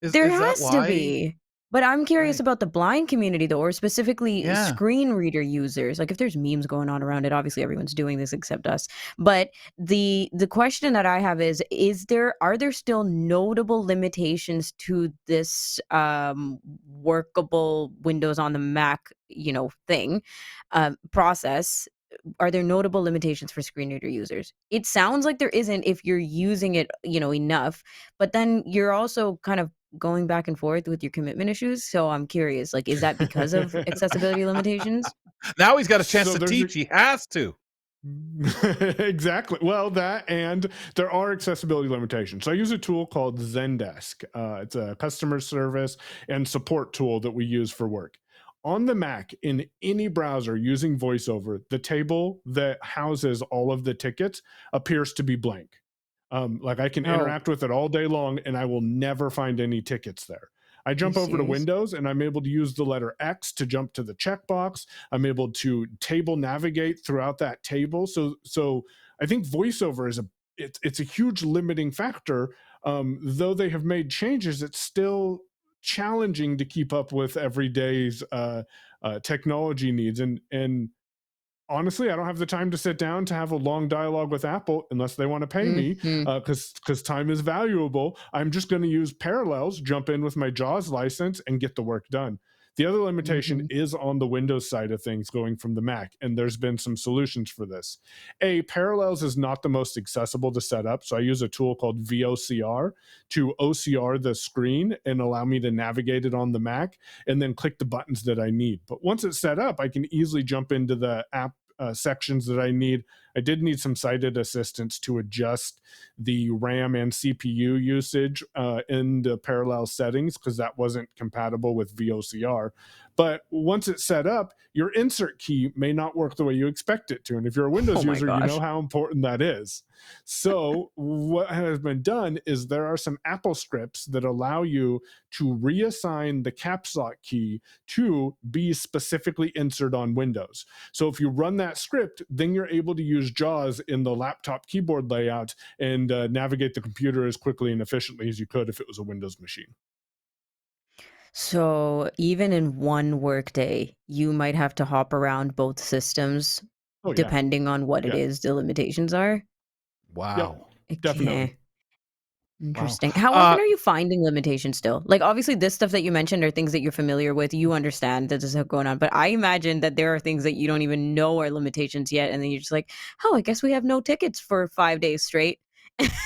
there Is that has to why? be. But I'm curious Right. about the blind community though, or specifically Yeah. screen reader users. Like if there's memes going on around it, obviously everyone's doing this except us. But the question that I have is are there still notable limitations to this workable Windows on the Mac thing, process, are there notable limitations for screen reader users? It sounds like there isn't if you're using it, enough, but then you're also kind of going back and forth with your commitment issues. So I'm curious, like, is that because of accessibility limitations? Now he's got a chance So to there's teach. He has to. Exactly. Well, that, and there are accessibility limitations. So I use a tool called Zendesk. It's a customer service and support tool that we use for work. On the Mac, in any browser using VoiceOver, the table that houses all of the tickets appears to be blank. Like I can Oh, interact with it all day long and I will never find any tickets there. I are you jump over to serious? Windows and I'm able to use the letter X to jump to the checkbox. I'm able to table navigate throughout that table. So I think VoiceOver is it's a huge limiting factor. Though they have made changes, it's still challenging to keep up with everyday's technology needs. And honestly, I don't have the time to sit down to have a long dialogue with Apple unless they want to pay me, Hmm. because time is valuable. I'm just going to use Parallels, jump in with my JAWS license, and get the work done. The other limitation Hmm. is on the Windows side of things going from the Mac, and there's been some solutions for this. Parallels is not the most accessible to set up, so I use a tool called VOCR to OCR the screen and allow me to navigate it on the Mac and then click the buttons that I need. But once it's set up, I can easily jump into the app sections that I need. I did need some sighted assistance to adjust the RAM and CPU usage in the parallel settings because that wasn't compatible with VOCR. But once it's set up, your insert key may not work the way you expect it to. And if you're a Oh Windows my user, you know gosh. how important that is. So what has been done is there are some Apple scripts that allow you to reassign the caps lock key to be specifically inserted on Windows. So if you run that script, then you're able to use JAWS in the laptop keyboard layout and navigate the computer as quickly and efficiently as you could if it was a Windows machine. So even in one workday, you might have to hop around both systems Oh yeah, depending on what it yeah, is the limitations are. yep, Wow. definitely. Okay. Wow. Interesting. How Uh, often are you finding limitations still? Like, obviously, this stuff that you mentioned are things that you're familiar with. You understand that this is going on. But I imagine that there are things that you don't even know are limitations yet. And then you're just like, oh, I guess we have no tickets for 5 days straight.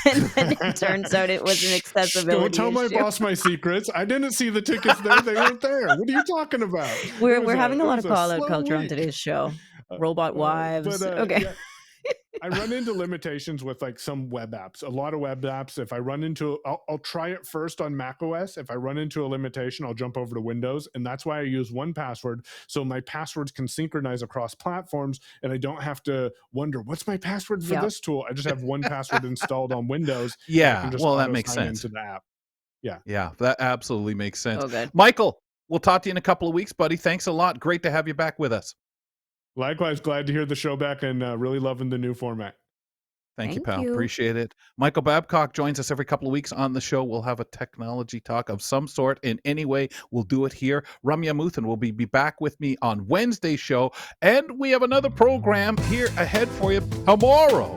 And then it turns out it was an Shh, don't accessibility tell my issue. boss my secrets. I didn't see the tickets there. They weren't there. What are you talking about? We're having a It lot was of a call out slow culture on week. today's show. Robot But wives. Okay. yeah, I run into limitations with like some web apps. A lot of web apps, if I run into, I'll try it first on Mac OS. If I run into a limitation, I'll jump over to Windows. And that's why I use 1Password. So my passwords can synchronize across platforms and I don't have to wonder, what's my password for Yep. this tool? I just have 1Password installed on Windows and I can yeah, just well, that auto makes sign sense. into the app. Yeah. Yeah, that absolutely makes sense. Oh, good. Michael, we'll talk to you in a couple of weeks, buddy. Thanks a lot. Great to have you back with us. Likewise, glad to hear the show back and really loving the new format. Thank you, Thank pal. you. Appreciate it. Michael Babcock joins us every couple of weeks on the show. We'll have a technology talk of some sort. In any way, we'll do it here. Ramya Muthan will be back with me on Wednesday's show. And we have another program here ahead for you tomorrow.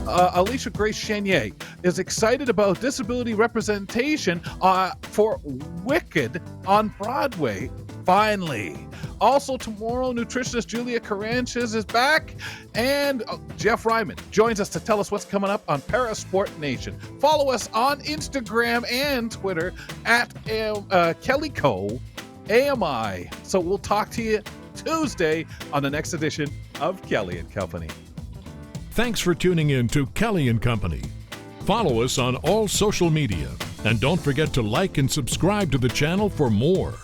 Alicia Grace Chenier is excited about disability representation for Wicked on Broadway. Finally. Also tomorrow, nutritionist Julia Caranches is back, and Jeff Ryman joins us to tell us what's coming up on Parasport Nation. Follow us on Instagram and Twitter at KellyCo AMI. So we'll talk to you Tuesday on the next edition of Kelly and Company. Thanks for tuning in to Kelly and Company. Follow us on all social media and don't forget to like and subscribe to the channel for more.